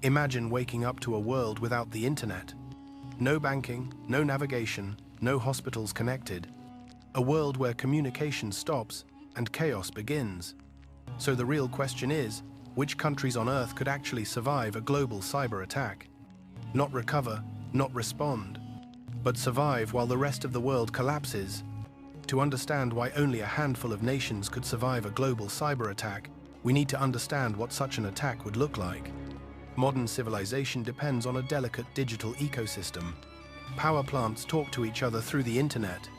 Imagine waking up to a world without the internet. No banking, no navigation, no hospitals connected. A world where communication stops and chaos begins. So the real question is, which countries on Earth could actually survive a global cyber attack? Not recover, not respond, but survive while the rest of the world collapses. To understand why only a handful of nations could survive a global cyber attack, we need to understand what such an attack would look like. Modern civilization depends on a delicate digital ecosystem. Power plants talk to each other through the internet.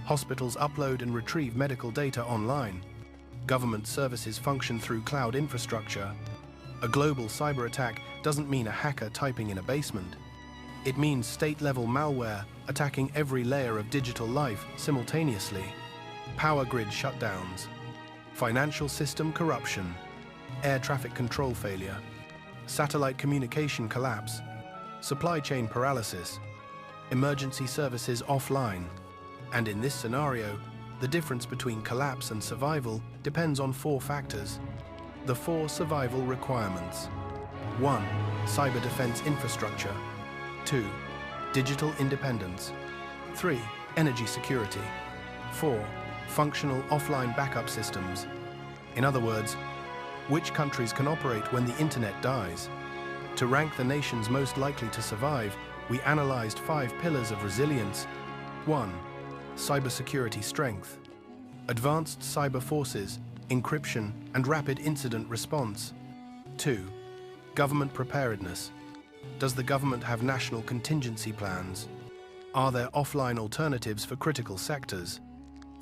Hospitals upload and retrieve medical data online. Government services function through cloud infrastructure. A global cyber attack doesn't mean a hacker typing in a basement. It means state-level malware attacking every layer of digital life simultaneously. Power grid shutdowns, financial system corruption, air traffic control failure, satellite communication collapse, supply chain paralysis, emergency services offline. And in this scenario, the difference between collapse and survival depends on 4 factors. The 4 survival requirements. 1. Cyber defense infrastructure. 2. Digital independence. 3. Energy security. 4. Functional offline backup systems. In other words, which countries can operate when the internet dies? To rank the nations most likely to survive, we analyzed 5 pillars of resilience. 1. Cybersecurity strength. Advanced cyber forces, encryption, and rapid incident response. 2. Government preparedness. Does the government have national contingency plans? Are there offline alternatives for critical sectors?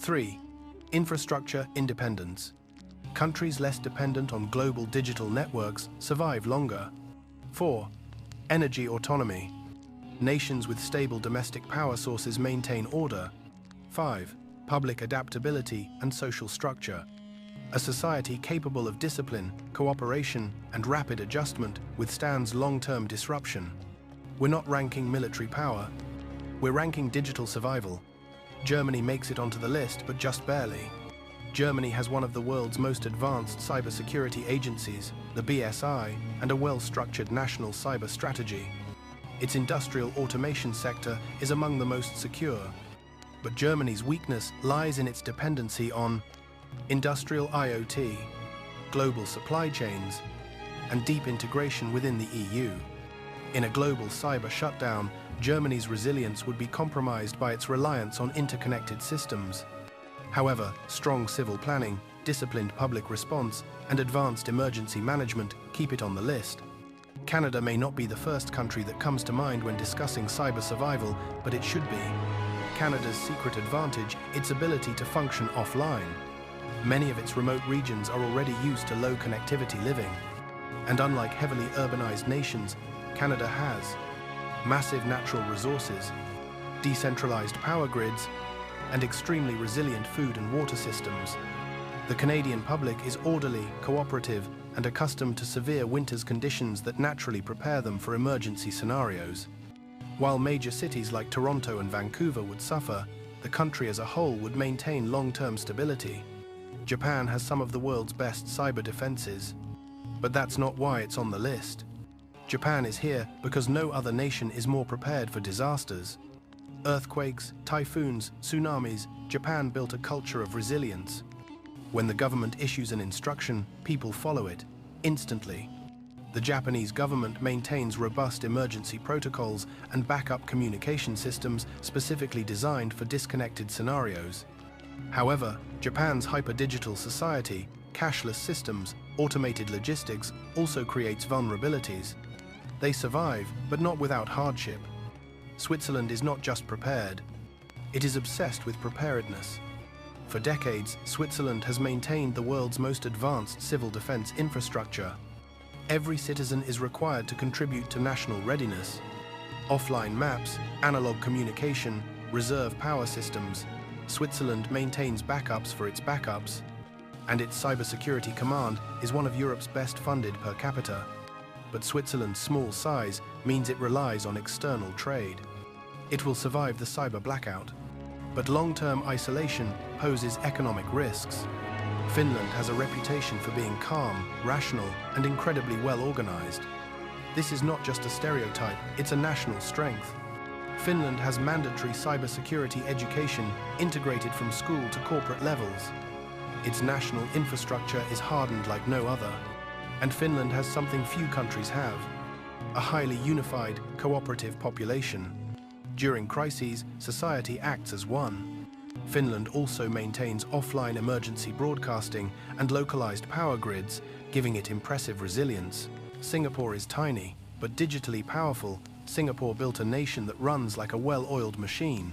3. Infrastructure independence. Countries less dependent on global digital networks survive longer. 4. Energy autonomy. Nations with stable domestic power sources maintain order. 5. Public adaptability and social structure. A society capable of discipline, cooperation, and rapid adjustment withstands long-term disruption. We're not ranking military power. We're ranking digital survival. Germany makes it onto the list, but just barely. Germany has one of the world's most advanced cybersecurity agencies, the BSI, and a well-structured national cyber strategy. Its industrial automation sector is among the most secure. But Germany's weakness lies in its dependency on industrial IoT, global supply chains, and deep integration within the EU. In a global cyber shutdown, Germany's resilience would be compromised by its reliance on interconnected systems. However, strong civil planning, disciplined public response, and advanced emergency management keep it on the list. Canada may not be the first country that comes to mind when discussing cyber survival, but it should be. Canada's secret advantage, its ability to function offline. Many of its remote regions are already used to low connectivity living. And unlike heavily urbanized nations, Canada has massive natural resources, decentralized power grids, and extremely resilient food and water systems. The Canadian public is orderly, cooperative, and accustomed to severe winter's conditions that naturally prepare them for emergency scenarios. While major cities like Toronto and Vancouver would suffer, the country as a whole would maintain long-term stability. Japan has some of the world's best cyber defenses. But that's not why it's on the list. Japan is here because no other nation is more prepared for disasters. Earthquakes, typhoons, tsunamis, Japan built a culture of resilience. When the government issues an instruction, people follow it, instantly. The Japanese government maintains robust emergency protocols and backup communication systems specifically designed for disconnected scenarios. However, Japan's hyper-digital society, cashless systems, automated logistics also creates vulnerabilities. They survive, but not without hardship. Switzerland is not just prepared. It is obsessed with preparedness. For decades, Switzerland has maintained the world's most advanced civil defense infrastructure. Every citizen is required to contribute to national readiness. Offline maps, analog communication, reserve power systems. Switzerland maintains backups for its backups. And its cybersecurity command is one of Europe's best funded per capita. But Switzerland's small size means it relies on external trade. It will survive the cyber blackout. But long-term isolation poses economic risks. Finland has a reputation for being calm, rational, and incredibly well organized. this is not just a stereotype, it's a national strength. Finland has mandatory cybersecurity education integrated from school to corporate levels. Its national infrastructure is hardened like no other. And Finland has something few countries have: a highly unified, cooperative population. During crises, society acts as one. Finland also maintains offline emergency broadcasting and localized power grids, giving it impressive resilience. Singapore is tiny, but digitally powerful. Singapore built a nation that runs like a well-oiled machine.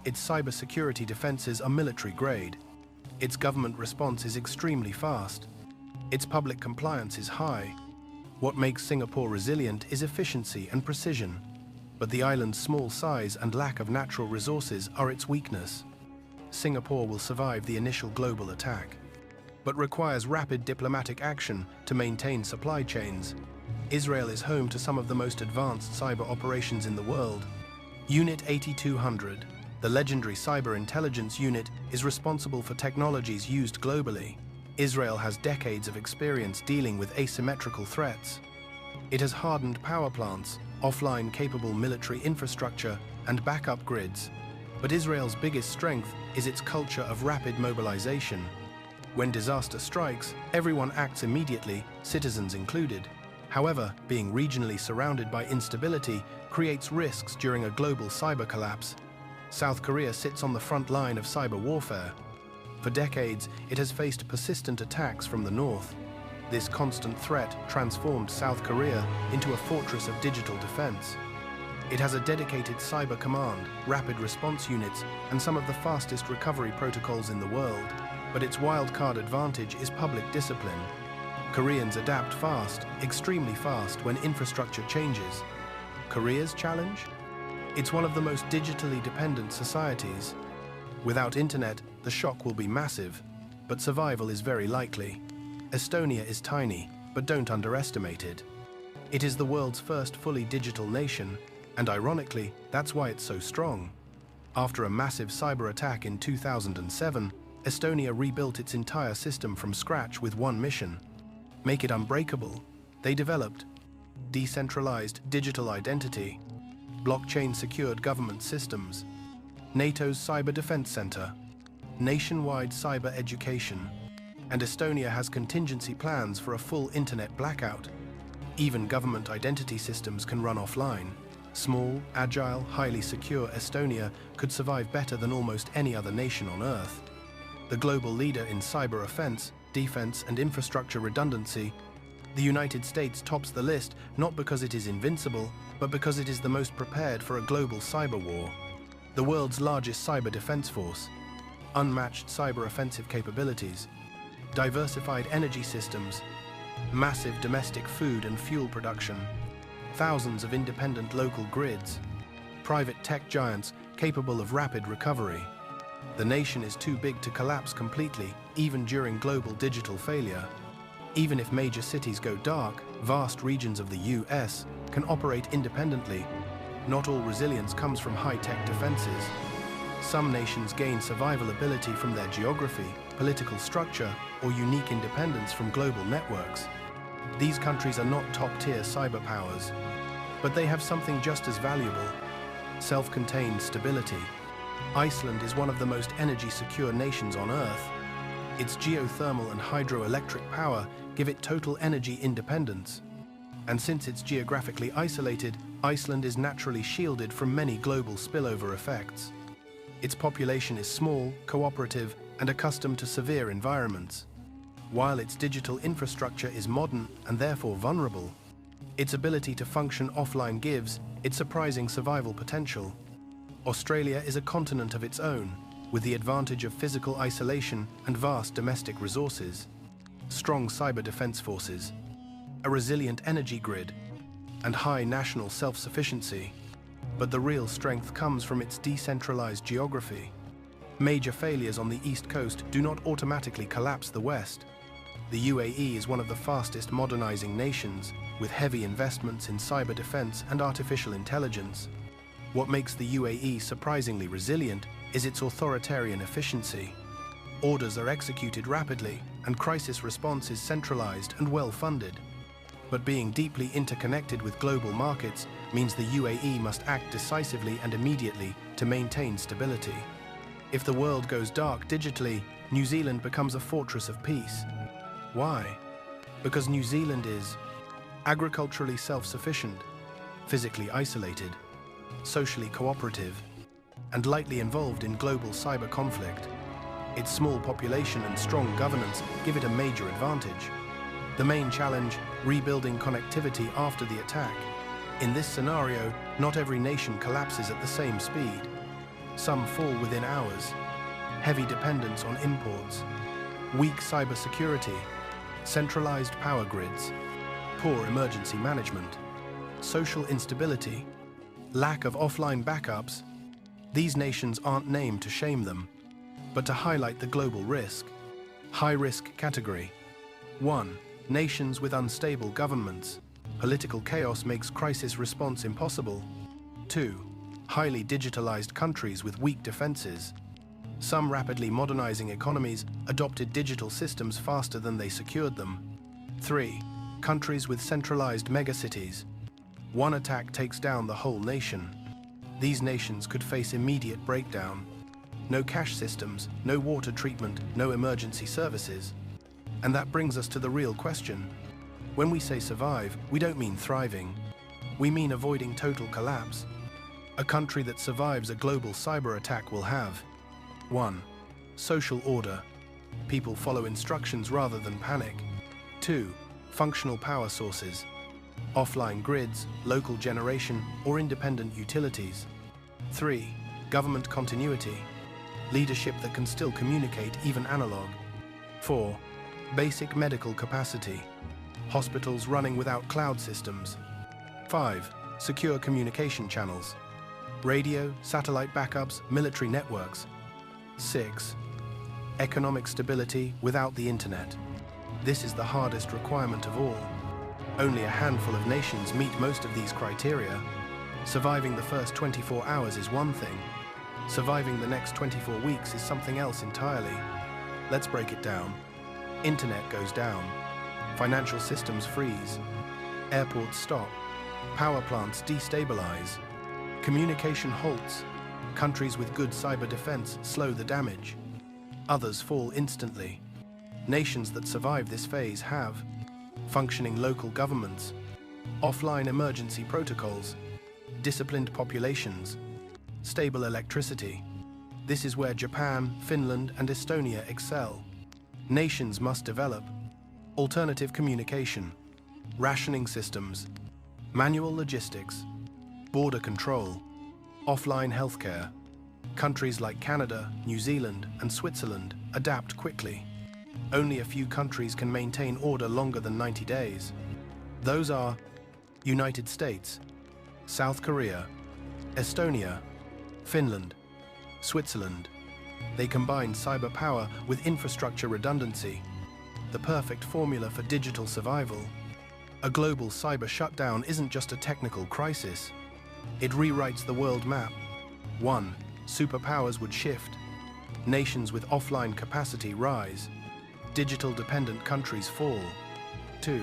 Its cybersecurity defenses are military-grade. Its government response is extremely fast. Its public compliance is high. What makes Singapore resilient is efficiency and precision. But the island's small size and lack of natural resources are its weakness. Singapore will survive the initial global attack, but requires rapid diplomatic action to maintain supply chains. Israel is home to some of the most advanced cyber operations in the world. Unit 8200, the legendary cyber intelligence unit, is responsible for technologies used globally. Israel has decades of experience dealing with asymmetrical threats. It has hardened power plants, offline-capable military infrastructure, and backup grids. But Israel's biggest strength is its culture of rapid mobilization. When disaster strikes, everyone acts immediately, citizens included. However, being regionally surrounded by instability creates risks during a global cyber collapse. South Korea sits on the front line of cyber warfare. For decades, it has faced persistent attacks from the north. This constant threat transformed South Korea into a fortress of digital defense. It has a dedicated cyber command, rapid response units, and some of the fastest recovery protocols in the world. But its wildcard advantage is public discipline. Koreans adapt fast, extremely fast, when infrastructure changes. Korea's challenge? It's one of the most digitally dependent societies. Without internet, the shock will be massive, but survival is very likely. Estonia is tiny, but don't underestimate it. It is the world's first fully digital nation, and ironically, that's why it's so strong. After a massive cyber attack in 2007, Estonia rebuilt its entire system from scratch with one mission: make it unbreakable. They developed decentralized digital identity, blockchain-secured government systems, NATO's Cyber Defense Center, nationwide cyber education, and Estonia has contingency plans for a full internet blackout. Even government identity systems can run offline. Small, agile, highly secure Estonia could survive better than almost any other nation on Earth. The global leader in cyber offense, defense, and infrastructure redundancy, the United States tops the list not because it is invincible, but because it is the most prepared for a global cyber war. The world's largest cyber defense force, unmatched cyber offensive capabilities, diversified energy systems, massive domestic food and fuel production, thousands of independent local grids, private tech giants capable of rapid recovery. The nation is too big to collapse completely, even during global digital failure. Even if major cities go dark, vast regions of the US can operate independently. Not all resilience comes from high-tech defenses. Some nations gain survival ability from their geography, political structure, or unique independence from global networks. These countries are not top-tier cyber powers, but they have something just as valuable: self-contained stability. Iceland is one of the most energy-secure nations on Earth. Its geothermal and hydroelectric power give it total energy independence. And since it's geographically isolated, Iceland is naturally shielded from many global spillover effects. Its population is small, cooperative, and accustomed to severe environments. While its digital infrastructure is modern and therefore vulnerable, its ability to function offline gives it surprising survival potential. Australia is a continent of its own, with the advantage of physical isolation and vast domestic resources, strong cyber defense forces, a resilient energy grid, and high national self-sufficiency. But the real strength comes from its decentralized geography. Major failures on the East Coast do not automatically collapse the West. The UAE is one of the fastest modernizing nations, with heavy investments in cyber defense and artificial intelligence. What makes the UAE surprisingly resilient is its authoritarian efficiency. Orders are executed rapidly, and crisis response is centralized and well-funded. But being deeply interconnected with global markets means the UAE must act decisively and immediately to maintain stability. If the world goes dark digitally, New Zealand becomes a fortress of peace. Why? Because New Zealand is agriculturally self-sufficient, physically isolated, socially cooperative, and lightly involved in global cyber conflict. Its small population and strong governance give it a major advantage. The main challenge, rebuilding connectivity after the attack. In this scenario, not every nation collapses at the same speed. Some fall within hours. Heavy dependence on imports, weak cybersecurity, centralized power grids, poor emergency management, social instability, lack of offline backups. These nations aren't named to shame them, but to highlight the global risk. High-risk category. 1. Nations with unstable governments. Political chaos makes crisis response impossible. 2. Highly digitalized countries with weak defenses. Some rapidly modernizing economies adopted digital systems faster than they secured them. 3. Countries with centralized megacities. One attack takes down the whole nation. These nations could face immediate breakdown. No cash systems, no water treatment, no emergency services. And that brings us to the real question. When we say survive, we don't mean thriving. We mean avoiding total collapse. A country that survives a global cyber attack will have 1. Social order. People follow instructions rather than panic. 2. Functional power sources. Offline grids, local generation, or independent utilities. 3. Government continuity. Leadership that can still communicate, even analog. 4. Basic medical capacity. Hospitals running without cloud systems. 5. Secure communication channels. Radio, satellite backups, military networks. 6. Economic stability without the internet. This is the hardest requirement of all. Only a handful of nations meet most of these criteria. Surviving the first 24 hours is one thing. Surviving the next 24 weeks is something else entirely. Let's break it down. Internet goes down. Financial systems freeze. Airports stop. Power plants destabilize. Communication halts. Countries with good cyber defense slow the damage. Others fall instantly. Nations that survive this phase have functioning local governments, offline emergency protocols, disciplined populations, stable electricity. This is where Japan, Finland, and Estonia excel. Nations must develop alternative communication, rationing systems, manual logistics, border control, offline healthcare. Countries like Canada, New Zealand, and Switzerland adapt quickly. Only a few countries can maintain order longer than 90 days. Those are United States, South Korea, Estonia, Finland, Switzerland. They combine cyber power with infrastructure redundancy, the perfect formula for digital survival. A global cyber shutdown isn't just a technical crisis. It rewrites the world map. 1. Superpowers would shift. Nations with offline capacity rise. Digital-dependent countries fall. 2.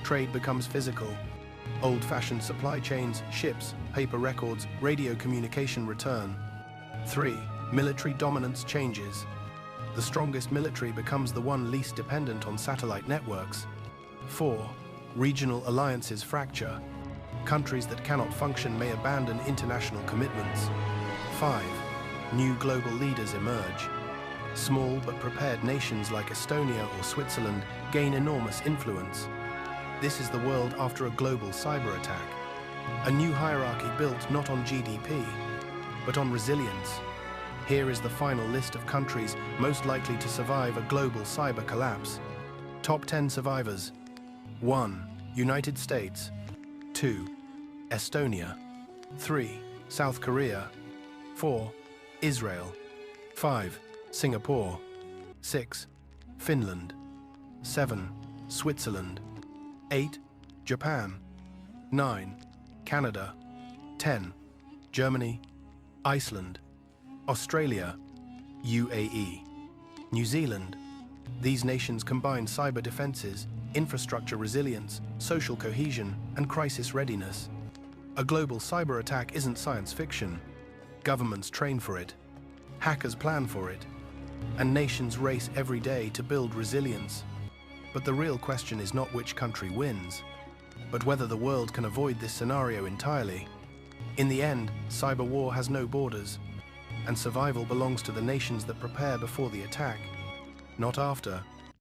Trade becomes physical. Old-fashioned supply chains, ships, paper records, radio communication return. 3. Military dominance changes. The strongest military becomes the one least dependent on satellite networks. 4. Regional alliances fracture. Countries that cannot function may abandon international commitments. 5. New global leaders emerge. Small but prepared nations like Estonia or Switzerland gain enormous influence. This is the world after a global cyber attack. A new hierarchy built not on GDP, but on resilience. Here is the final list of countries most likely to survive a global cyber collapse. Top 10 survivors. 1. United States. 2. Estonia. 3. South Korea. 4. Israel. 5. Singapore. 6. Finland. 7. Switzerland. 8. Japan. 9. Canada. 10. Germany. Iceland. Australia. UAE. New Zealand. These nations combine cyber defenses, infrastructure resilience, social cohesion, and crisis readiness. A global cyber attack isn't science fiction. Governments train for it, hackers plan for it, and nations race every day to build resilience. But the real question is not which country wins, but whether the world can avoid this scenario entirely. In the end, cyber war has no borders, and survival belongs to the nations that prepare before the attack, not after.